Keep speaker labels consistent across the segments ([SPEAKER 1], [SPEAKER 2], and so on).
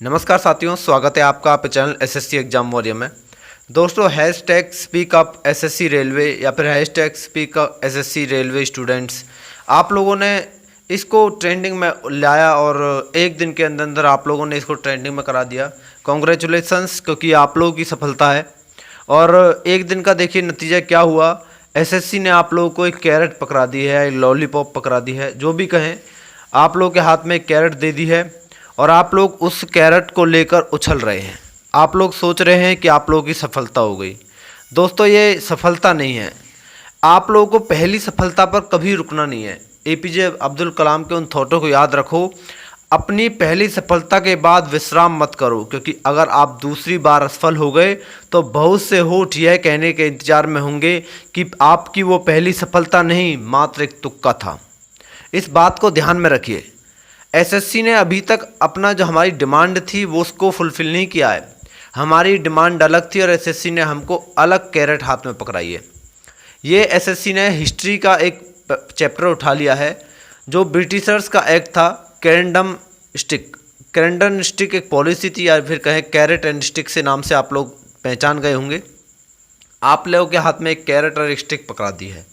[SPEAKER 1] नमस्कार साथियों, स्वागत है आपका आप चैनल एसएससी एग्जाम वॉरियर में। दोस्तों, hashtag speak up SSC railway या फिर hashtag speak up SSC railway students, आप लोगों ने इसको ट्रेंडिंग में लाया और एक दिन के अंदर अंदर आप लोगों ने इसको ट्रेंडिंग में करा दिया। कॉन्ग्रेचुलेसन्स, क्योंकि आप लोगों की सफलता है। और एक दिन का देखिए नतीजा क्या हुआ। एसएससी ने आप लोगों को एक कैरेट पकड़ा दी है, एक लॉलीपॉप पकड़ा दी है, जो भी कहें, आप लोगों के हाथ में एक कैरेट दे दी है और आप लोग उस कैरेट को लेकर उछल रहे हैं। आप लोग सोच रहे हैं कि आप लोगों की सफलता हो गई। दोस्तों, ये सफलता नहीं है। आप लोगों को पहली सफलता पर कभी रुकना नहीं है। एपीजे अब्दुल कलाम के उन थॉटों को याद रखो। अपनी पहली सफलता के बाद विश्राम मत करो, क्योंकि अगर आप दूसरी बार असफल हो गए तो बहुत से होठ यह कहने के इंतजार में होंगे कि आपकी वो पहली सफलता नहीं, मात्र एक तुक्का था। इस बात को ध्यान में रखिए। एसएससी ने अभी तक अपना जो हमारी डिमांड थी वो उसको फुलफ़िल नहीं किया है। हमारी डिमांड अलग थी और एसएससी ने हमको अलग कैरेट हाथ में पकड़ाई है। ये एसएससी ने हिस्ट्री का एक चैप्टर उठा लिया है, जो ब्रिटिशर्स का एक्ट था, कैरेंडम स्टिक। कैरेंडम स्टिक एक पॉलिसी थी, या फिर कहें कैरेट एंड स्टिक से नाम से आप लोग पहचान गए होंगे। आप लोगों के हाथ में एक कैरेट और एक स्टिक पकड़ा दी है।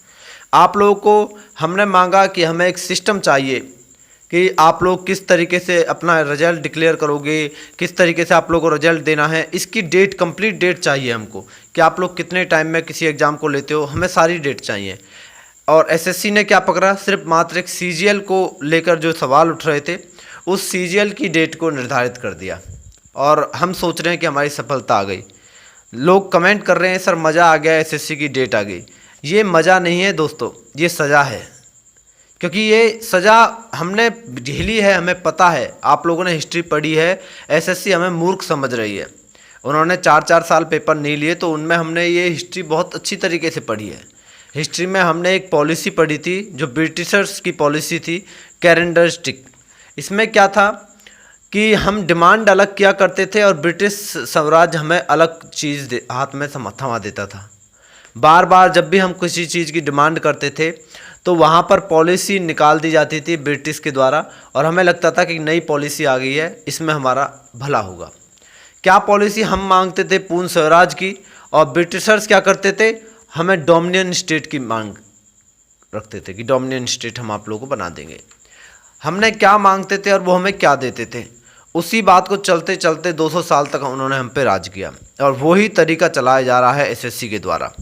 [SPEAKER 1] आप लोगों को हमने मांगा कि हमें एक सिस्टम चाहिए कि आप लोग किस तरीके से अपना रिजल्ट डिक्लेयर करोगे, किस तरीके से आप लोगों को रिजल्ट देना है, इसकी डेट, कंप्लीट डेट चाहिए हमको कि आप लोग कितने टाइम में किसी एग्ज़ाम को लेते हो, हमें सारी डेट चाहिए। और एसएससी ने क्या पकड़ा, सिर्फ मात्र एक सीजीएल को लेकर जो सवाल उठ रहे थे, उस सीजीएल की डेट को निर्धारित कर दिया और हम सोच रहे हैं कि हमारी सफलता आ गई। लोग कमेंट कर रहे हैं, सर मज़ा आ गया, एसएससी की डेट आ गई। ये मज़ा नहीं है दोस्तों, ये सज़ा है। क्योंकि ये सज़ा हमने झेली है, हमें पता है। आप लोगों ने हिस्ट्री पढ़ी है, एसएससी हमें मूर्ख समझ रही है। उन्होंने 4-4 साल पेपर नहीं लिए, तो उनमें हमने ये हिस्ट्री बहुत अच्छी तरीके से पढ़ी है। हिस्ट्री में हमने एक पॉलिसी पढ़ी थी जो ब्रिटिशर्स की पॉलिसी थी, कैरेंडर स्टिक। इसमें क्या था कि हम डिमांड अलग किया करते थे और ब्रिटिश साम्राज्य हमें अलग चीज़ हाथ में थमा देता था। बार बार जब भी हम किसी चीज़ की डिमांड करते थे तो वहाँ पर पॉलिसी निकाल दी जाती थी ब्रिटिश के द्वारा, और हमें लगता था कि नई पॉलिसी आ गई है, इसमें हमारा भला होगा। क्या पॉलिसी हम मांगते थे? पूर्ण स्वराज की। और ब्रिटिशर्स क्या करते थे? हमें डोमिनियन स्टेट की मांग रखते थे कि डोमिनियन स्टेट हम आप लोगों को बना देंगे। हमने क्या मांगते थे और वो हमें क्या देते थे, उसी बात को चलते चलते 200 साल तक उन्होंने हम पे राज किया, और वही तरीका चलाया जा रहा है एसएससी के द्वारा।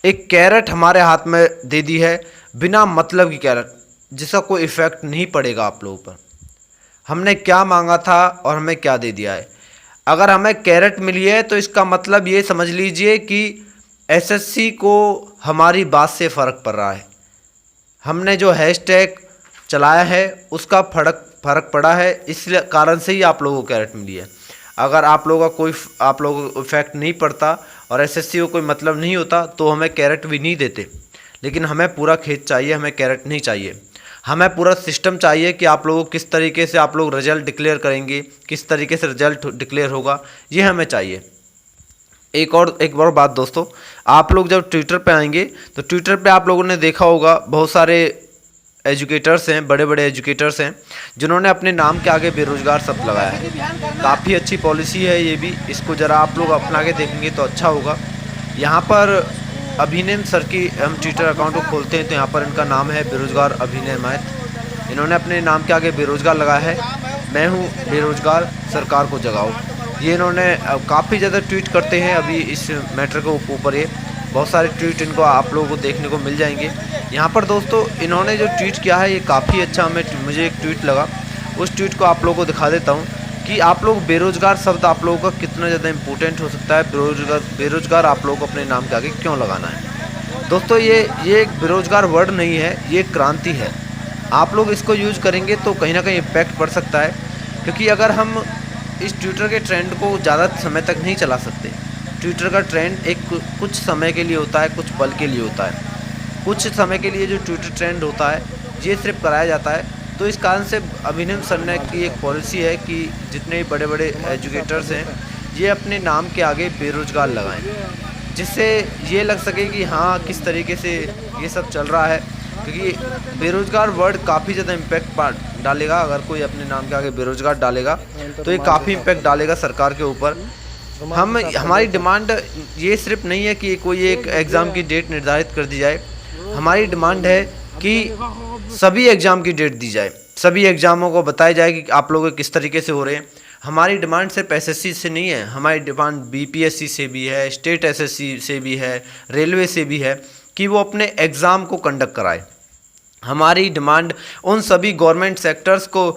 [SPEAKER 1] एक कैरेट हमारे हाथ में दे दी है, बिना मतलब की कैरेट, जिसका कोई इफ़ेक्ट नहीं पड़ेगा आप लोगों पर। हमने क्या मांगा था और हमें क्या दे दिया है। अगर हमें कैरेट मिली है तो इसका मतलब ये समझ लीजिए कि एसएससी को हमारी बात से फ़र्क पड़ रहा है। हमने जो हैशटैग चलाया है उसका फ़र्क पड़ा है, इस कारण से ही आप लोगों को कैरेट मिली है। अगर आप लोगों को इफेक्ट नहीं पड़ता और एसएससी को कोई मतलब नहीं होता तो हमें कैरेट भी नहीं देते। लेकिन हमें पूरा खेत चाहिए, हमें कैरेट नहीं चाहिए। हमें पूरा सिस्टम चाहिए कि आप लोगों को किस तरीके से आप लोग रिजल्ट डिक्लेयर करेंगे, किस तरीके से रिजल्ट डिक्लेयर होगा, ये हमें चाहिए। एक और बात दोस्तों, आप लोग जब ट्विटर पे आएंगे तो ट्विटर पे आप लोगों ने देखा होगा बहुत सारे एजुकेटर्स हैं, बड़े बड़े एजुकेटर्स हैं, जिन्होंने अपने नाम के आगे बेरोजगार शब्द लगाया है। काफ़ी अच्छी पॉलिसी है ये भी, इसको ज़रा आप लोग अपना के देखेंगे तो अच्छा होगा। यहाँ पर अभिनय सर की हम ट्विटर अकाउंट को खोलते हैं तो यहाँ पर इनका नाम है बेरोजगार अभिनय मैथ। इन्होंने अपने नाम के आगे बेरोजगार लगाया है। मैं हूँ बेरोजगार, सरकार को जगाओ। ये इन्होंने काफ़ी ज़्यादा ट्वीट करते हैं अभी इस मैटर के ऊपर। ये बहुत सारे ट्वीट इनको आप लोगों को देखने को मिल जाएंगे। यहाँ पर दोस्तों इन्होंने जो ट्वीट किया है ये काफ़ी अच्छा मुझे एक ट्वीट लगा। उस ट्वीट को आप लोगों को दिखा देता हूँ कि आप लोग बेरोजगार शब्द आप लोगों का कितना ज़्यादा इम्पोर्टेंट हो सकता है। बेरोजगार आप लोगों को अपने नाम के आगे क्यों लगाना है। दोस्तों ये एक बेरोजगार वर्ड नहीं है, ये क्रांति है। आप लोग इसको यूज करेंगे तो कहीं ना कहीं इम्पैक्ट पड़ सकता है, क्योंकि अगर हम इस ट्विटर के ट्रेंड को ज़्यादा समय तक नहीं चला सकते। ट्विटर का ट्रेंड एक कुछ समय के लिए होता है, कुछ पल के लिए होता है। कुछ समय के लिए जो ट्विटर ट्रेंड होता है ये सिर्फ कराया जाता है। तो इस कारण से अभिनव सर ने की एक पॉलिसी है कि जितने भी बड़े बड़े एजुकेटर्स हैं ये अपने नाम के आगे बेरोजगार लगाएं, जिससे ये लग सके कि हाँ किस तरीके से ये सब चल रहा है। क्योंकि बेरोज़गार वर्ड काफ़ी ज़्यादा इम्पैक्ट डालेगा। अगर कोई अपने नाम के आगे बेरोज़गार डालेगा तो ये काफ़ी इम्पैक्ट डालेगा सरकार के ऊपर। हमारी डिमांड ये सिर्फ नहीं है कि कोई एक एग्ज़ाम की डेट निर्धारित कर दी जाए, हमारी डिमांड है कि सभी एग्ज़ाम की डेट दी जाए, सभी एग्ज़ामों को बताया जाए कि आप लोग किस तरीके से हो रहे हैं। हमारी डिमांड सिर्फ एसएससी से नहीं है, हमारी डिमांड बीपीएससी से भी है, स्टेट एसएससी से भी है, रेलवे से भी है कि वो अपने एग्ज़ाम को कंडक्ट कराए। हमारी डिमांड उन सभी गवर्नमेंट सेक्टर्स को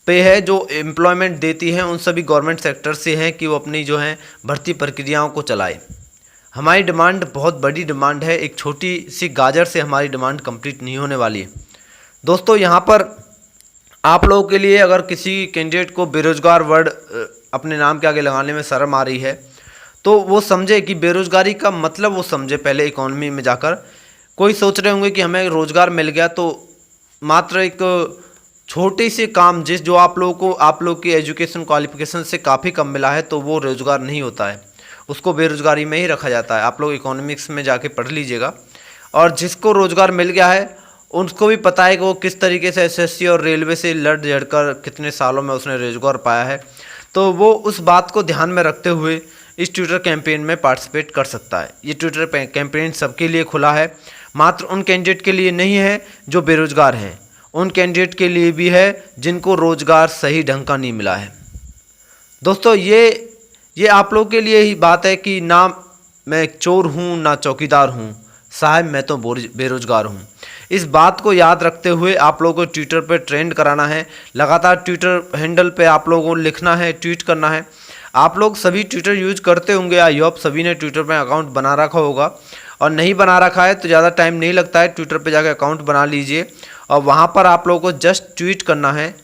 [SPEAKER 1] पे है जो एम्प्लॉयमेंट देती हैं, उन सभी गवर्नमेंट सेक्टर से हैं कि वो अपनी जो है भर्ती प्रक्रियाओं को चलाए। हमारी डिमांड बहुत बड़ी डिमांड है, एक छोटी सी गाजर से हमारी डिमांड कंप्लीट नहीं होने वाली है। दोस्तों यहाँ पर आप लोगों के लिए अगर किसी कैंडिडेट को बेरोज़गार वर्ड अपने नाम के आगे लगाने में शर्म आ रही है तो वो समझे कि बेरोज़गारी का मतलब वो समझे। पहले इकोनॉमी में जाकर कोई सोच रहे होंगे कि हमें रोज़गार मिल गया तो मात्र एक छोटी सी काम जो आप लोग की एजुकेशन क्वालिफिकेशन से काफ़ी कम मिला है तो वो रोज़गार नहीं होता है, उसको बेरोज़गारी में ही रखा जाता है। आप लोग इकोनॉमिक्स में जाके पढ़ लीजिएगा। और जिसको रोज़गार मिल गया है उनको भी पता है कि वो किस तरीके से एसएससी और रेलवे से लड़ झड़ कर कितने सालों में उसने रोज़गार पाया है, तो वो उस बात को ध्यान में रखते हुए इस ट्विटर कैंपेन में पार्टिसिपेट कर सकता है। ये ट्विटर कैंपेन सबके लिए खुला है, मात्र उन कैंडिडेट के लिए नहीं है जो बेरोज़गार हैं, उन कैंडिडेट के लिए भी है जिनको रोज़गार सही ढंग का नहीं मिला है। दोस्तों ये आप लोगों के लिए ही बात है कि ना मैं चोर हूँ ना चौकीदार हूँ, साहब मैं तो बेरोज़गार हूँ। इस बात को याद रखते हुए आप लोगों को ट्विटर पर ट्रेंड कराना है, लगातार ट्विटर हैंडल पे आप लोगों को लिखना है, ट्वीट करना है। आप लोग सभी ट्विटर यूज करते होंगे, आई होप सभी ने ट्विटर पे अकाउंट बना रखा होगा, और नहीं बना रखा है तो ज़्यादा टाइम नहीं लगता है, ट्विटर पे जाकर अकाउंट बना लीजिए और वहाँ पर आप लोगों को जस्ट ट्वीट करना है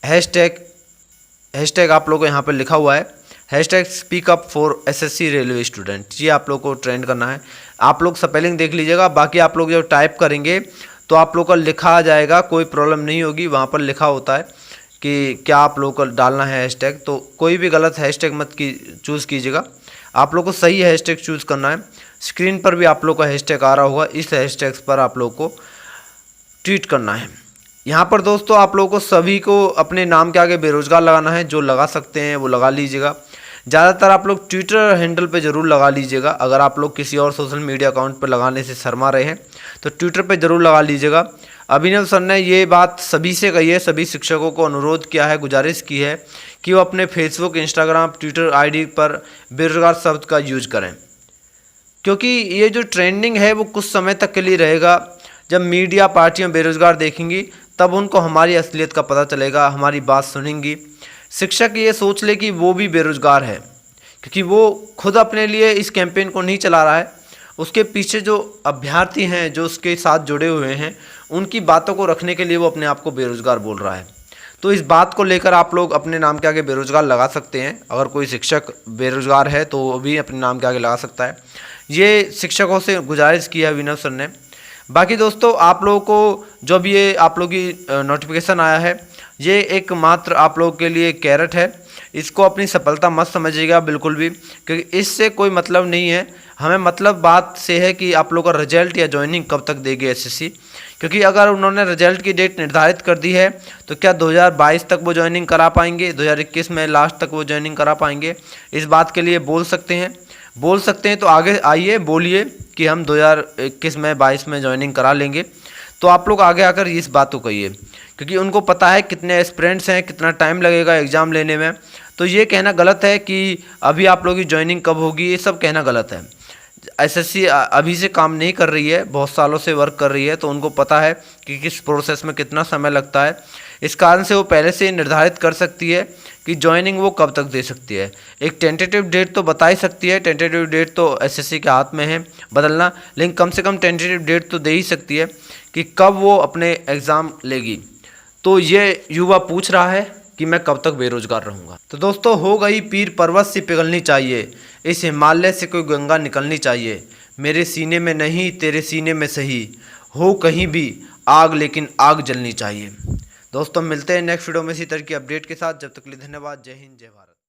[SPEAKER 1] हैशटैग आप लोगों को यहाँ पर लिखा हुआ है hashtag speak up for SSC railway student. ये आप लोग को ट्रेंड करना है। आप लोग स्पेलिंग देख लीजिएगा, बाकी आप लोग जब टाइप करेंगे तो आप लोग का लिखा आ जाएगा, कोई प्रॉब्लम नहीं होगी। वहाँ पर लिखा होता है कि क्या आप लोग को डालना है हैशटैग, तो कोई भी गलत हैशटैग मत चूज़ कीजिएगा, आप लोग को सही हैशटैग चूज़ करना है। स्क्रीन पर भी आप लोग का हैशटैग आ रहा होगा, इस हैशटैग पर आप लोग को ट्वीट करना है। यहाँ पर दोस्तों आप लोगों को सभी को अपने नाम के आगे बेरोज़गार लगाना है, जो लगा सकते हैं वो लगा लीजिएगा। ज़्यादातर आप लोग ट्विटर हैंडल पे ज़रूर लगा लीजिएगा। अगर आप लोग किसी और सोशल मीडिया अकाउंट पर लगाने से शर्मा रहे हैं तो ट्विटर पे ज़रूर लगा लीजिएगा। अभिनव सर ने ये बात सभी से कही है, सभी शिक्षकों को अनुरोध किया है, गुजारिश की है कि वो अपने फेसबुक, इंस्टाग्राम, ट्विटर आईडी पर बेरोज़गार शब्द का यूज करें, क्योंकि ये जो ट्रेंडिंग है वो कुछ समय तक के लिए रहेगा। जब मीडिया पार्टियां बेरोज़गार देखेंगी तब उनको हमारी असलियत का पता चलेगा, हमारी बात सुनेंगी। शिक्षक ये सोच ले कि वो भी बेरोज़गार है, क्योंकि वो खुद अपने लिए इस कैंपेन को नहीं चला रहा है, उसके पीछे जो अभ्यर्थी हैं जो उसके साथ जुड़े हुए हैं उनकी बातों को रखने के लिए वो अपने आप को बेरोज़गार बोल रहा है। तो इस बात को लेकर आप लोग अपने नाम के आगे बेरोज़गार लगा सकते हैं। अगर कोई शिक्षक बेरोज़गार है तो वो भी अपने नाम के आगे लगा सकता है। ये शिक्षकों से गुजारिश की है विनय सर ने। बाकी दोस्तों आप लोगों को जो भी ये आप लोगों की नोटिफिकेशन आया है, ये एक मात्र आप लोगों के लिए कैरेट है, इसको अपनी सफलता मत समझिएगा बिल्कुल भी, क्योंकि इससे कोई मतलब नहीं है। हमें मतलब बात से है कि आप लोगों का रिजल्ट या ज्वाइनिंग कब तक देगी एसएससी, क्योंकि अगर उन्होंने रिजल्ट की डेट निर्धारित कर दी है तो क्या 2022 तक वो ज्वाइनिंग करा पाएंगे, 2021 में लास्ट तक वो ज्वाइनिंग करा पाएंगे? इस बात के लिए बोल सकते हैं तो आगे आइए बोलिए कि हम 2021 में 22 में ज्वाइनिंग करा लेंगे। तो आप लोग आगे आकर इस बात को कहिए, क्योंकि उनको पता है कितने एस्पिरेंट्स हैं, कितना टाइम लगेगा एग्ज़ाम लेने में। तो ये कहना गलत है कि अभी आप लोगों की ज्वाइनिंग कब होगी, ये सब कहना गलत है। एसएससी अभी से काम नहीं कर रही है, बहुत सालों से वर्क कर रही है, तो उनको पता है कि किस प्रोसेस में कितना समय लगता है। इस कारण से वो पहले से निर्धारित कर सकती है कि ज्वाइनिंग वो कब तक दे सकती है। एक टेंटेटिव डेट तो बता ही सकती है, टेंटेटिव डेट तो एसएससी के हाथ में है बदलना, लेकिन कम से कम टेंटेटिव डेट तो दे ही सकती है कि कब वो अपने एग्ज़ाम लेगी। तो ये युवा पूछ रहा है कि मैं कब तक बेरोज़गार रहूँगा। तो दोस्तों हो गई पीर पर्वत से पिघलनी चाहिए, इस हिमालय से कोई गंगा निकलनी चाहिए। मेरे सीने में नहीं तेरे सीने में सही, हो कहीं भी आग लेकिन आग जलनी चाहिए। दोस्तों मिलते हैं नेक्स्ट वीडियो में इसी तरह की अपडेट के साथ। जब तक के लिए धन्यवाद। जय हिंद, जय भारत।